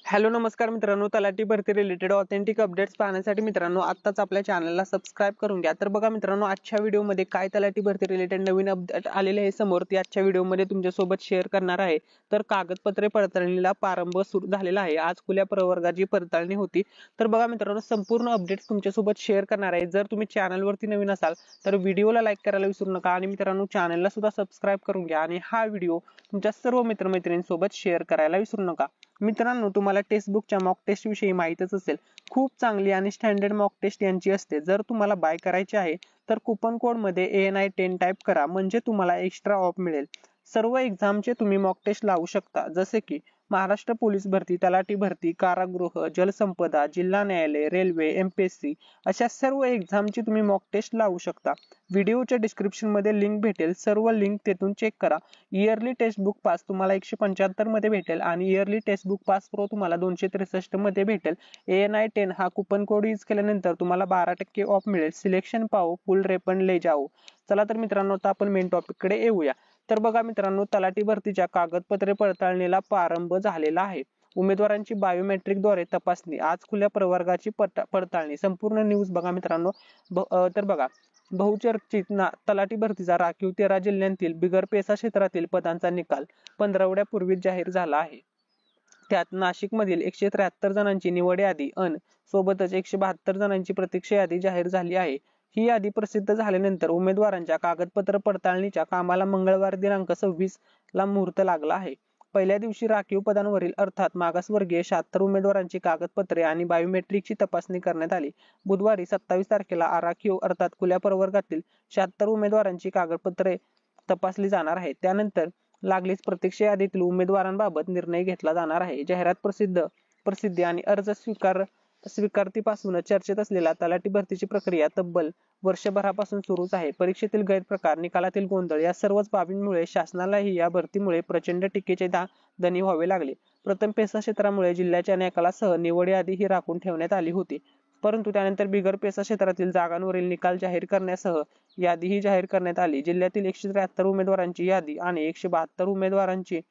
Hello नमस्कार मित्रांनो, तलाठी भरती रिलेटेड ऑथेंटिक अपडेट्स पाहण्यासाठी मित्रांनो आत्ताच आपल्या चॅनलला सबस्क्राईब करून घ्या। तर बघा मित्रांनो, आजच्या व्हिडिओमध्ये काय तलाठी भरती रिलेटेड नवीन अपडेट आलेले आहे समोर, ती आजच्या व्हिडिओमध्ये तुमच्यासोबत शेअर करणार आहे। तर कागदपत्रे पडताळणीला प्रारंभ सुरू झालेला आहे। आज खुल्या प्रवर्गाची पडताळणी होती। तर बघा मित्रांनो, संपूर्ण अपडेट्स तुमच्यासोबत शेअर करणार आहे। जर तुम्ही चॅनलवरती नवीन असाल तर व्हिडिओला लाईक करायला विसरू नका आणि मित्रांनो चॅनलला सुद्धा सबस्क्राईब करून घ्या आणि हा व्हिडिओ तुमच्या सर्व मित्रमैत्रिणींसोबत शेअर करायला विसरू नका। मित्रांनो, तुम्हाला टेक्स्ट बुकच्या मॉक टेस्ट विषयी माहितच असेल, खूप चांगली आणि स्टँडर्ड मॉक टेस्ट यांची असते। जर तुम्हाला बाय करायची आहे तर कुपन कोड मध्ये ANI 10 टाइप करा, म्हणजे तुम्हाला एक्स्ट्रा ऑफ मिळेल। सर्व एक्झामचे तुम्ही मॉक टेस्ट लावू शकता, जसे की महाराष्ट्र पोलीस भरती, तलाठी भरती, कारागृह, जलसंपदा, जिल्हा न्यायालय, रेल्वे, MPSC अशा सर्व एक्झामची तुम्ही मॉक टेस्ट लावू शकता। व्हिडिओच्या डिस्क्रिप्शन मध्ये लिंक भेटेल, सर्व लिंक तेथून चेक करा। इयरली टेक्स्ट बुक पास तुम्हाला 175 मध्ये भेटेल आणि yearly text book pass pro तुम्हाला 263 मध्ये भेटेल। ANI 10 हा कुपन कोड यूज केल्यानंतर तुम्हाला 12% ऑफ मिळेल। सिलेक्शन पाओ, फुल रेपन ले जाओ। चला तर मित्रांनो, आता आपण मेन टॉपिक कडे येऊया। तर बघा मित्रांनो, तलाठी भरतीच्या कागदपत्रे पडताळणीला प्रारंभ झालेला आहे। उमेदवारांची बायोमेट्रिक द्वारे तपासणी, आज खुल्या प्रवर्गाची पडताळणी। संपूर्ण न्यूज बघा मित्रांनो। तर बघा, बहुचर्चित तलाठी भरतीचा राखीव 13 जिल्ह्यांतील बिगर पेसा क्षेत्रातील पदांचा निकाल 15 जाहीर झाला आहे। त्यात नाशिक मधील 173 जणांची निवड यादी सोबतच 172 जणांची प्रतीक्षा यादी जाहीर झाली आहे। ही यादी प्रसिद्ध झाल्यानंतर उमेदवारांच्या कागदपत्र पडताळणीच्या कामाला मंगळवार दिनांक 26 ला मुहूर्त लागला आहे। पहिल्या दिवशी राखीव पदांवरील अर्थात मागासवर्गीय 76 उमेदवारांची कागदपत्रे आणि बायोमेट्रिकची तपासणी करण्यात आली। बुधवारी 27 तारखेला आराखीव अर्थात खुल्या प्रवर्गातील 76 उमेदवारांची कागदपत्रे तपासली जाणार आहेत। त्यानंतर लागलीच प्रतीक्षा यादीतील उमेदवारांबाबत निर्णय घेतला जाणार आहे। जाहिरात प्रसिद्धी आणि अर्ज स्वीकारतीपासून चर्चेत असलेल्या तलाठी भरतीची प्रक्रिया तब्बल वर्षभरापासून सुरूच आहे। परीक्षेतील गैरप्रकार, निकालातील गोंधळ या सर्वच बाबींमुळे शासनालाही या भरतीमुळे प्रचंड टीकेचे धनी व्हावे लागले। प्रथम पेसा क्षेत्रामुळे जिल्ह्याच्या निकालासह निवड यादी ही राखून ठेवण्यात आली होती, परंतु त्यानंतर बिगर पेसा क्षेत्रातील जागांवरील निकाल जाहीर करण्यासह यादीही जाहीर करण्यात आली। जिल्ह्यातील 173 उमेदवारांची यादी आणि 172 उमेदवारांची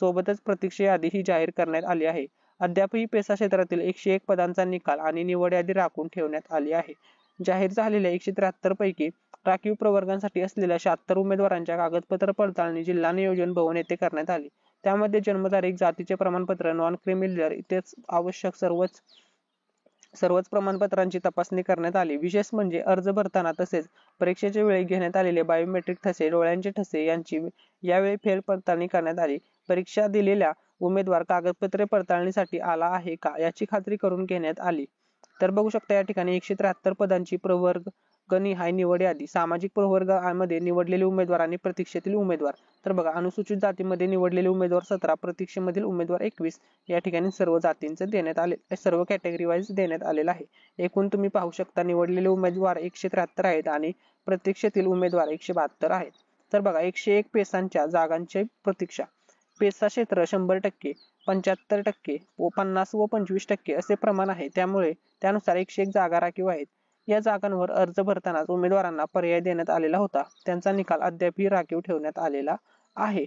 सोबतच प्रतीक्षा यादी ही जाहीर करण्यात आली आहे। अद्यापही पेसा क्षेत्रातील 101 पदांचा निकाल आणि निवड यादी राखून ठेवण्यात आली आहे। जाहीर झालेल्या 173 पैकी राखीव प्रवर्गांसाठी असलेल्या 76 उमेदवारांच्या कागदपत्र पडताळणी जिल्हा नियोजन भवन येथे करण्यात आली। त्यामध्ये जन्मतारीख, जातीचे प्रमाणपत्र, नॉन क्रिमिनल इत्यादी आवश्यक सर्वच प्रमाणपत्रांची तपासणी करण्यात आली। विशेष म्हणजे अर्ज भरताना तसेच परीक्षेच्या वेळी घेण्यात आलेले बायोमेट्रिक ठसे, डोळ्यांचे ठसे यांची यावेळी फेर पडताळणी करण्यात आली। परीक्षा दिलेल्या उमेदवार कागदपत्रे पडताळणीसाठी आला आहे का याची खात्री करून घेण्यात आली। तर बघू शकता या ठिकाणी 173 पदांची प्रवर्ग निहाय निवड यादी। सामाजिक प्रवर्गामध्ये निवडलेले उमेदवार आणि प्रतीक्षेतील उमेदवार। तर बघा, अनुसूचित जातीमध्ये निवडलेले उमेदवार 17, प्रतीक्षेमधील उमेदवार 21 या ठिकाणी सर्व जातींचे देण्यात आले, सर्व कॅटेगरी वाईज देण्यात आलेला आहे। एकूण तुम्ही पाहू शकता निवडलेले उमेदवार 173 आहेत आणि प्रतीक्षेतील उमेदवार 172 आहेत। तर बघा, 101 पेसांच्या जागांची प्रतीक्षा। पेसा क्षेत्र 100%, 75%, 50 व 25% असे प्रमाण आहे। त्यानुसार 101 जागा राखीव आहेत। या जागांवर अर्ज भरतानाच उमेदवारांना पर्याय देण्यात आलेला होता, त्यांचा निकाल अद्यापही राखीव ठेवण्यात आलेला आहे।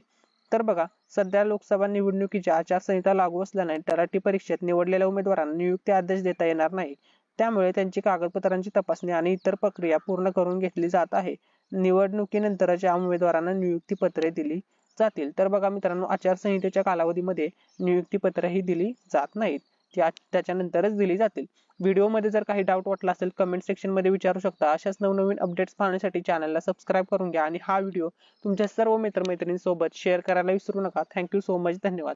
तर बघा, सध्या लोकसभा निवडणुकीची आचारसंहिता लागू असल्याने तलाठी परीक्षेत निवडलेल्या उमेदवारांना नियुक्ती आदेश देता येणार नाही। त्यामुळे त्यांची कागदपत्रांची तपासणी आणि इतर प्रक्रिया पूर्ण करून घेतली जात आहे। निवडणुकीनंतरच या उमेदवारांना नियुक्ती पत्रे दिली जातील। तर बघा मित्रांनो, आचारसंहितेच्या कालावधीमध्ये नियुक्ती पत्रे ही दिली जात नाहीत, त्याच्यानंतरच दिली जातील। व्हिडिओमध्ये जर काही डाऊट वाटला असेल कमेंट सेक्शन मध्ये विचारू शकता। अशाच नवनवीन अपडेट्स पाहण्यासाठी चॅनलला सबस्क्राईब करून घ्या आणि हा व्हिडिओ तुमच्या सर्व मित्रमैत्रिणींसोबत शेअर करायला विसरू नका। थँक्यू सो मच, धन्यवाद।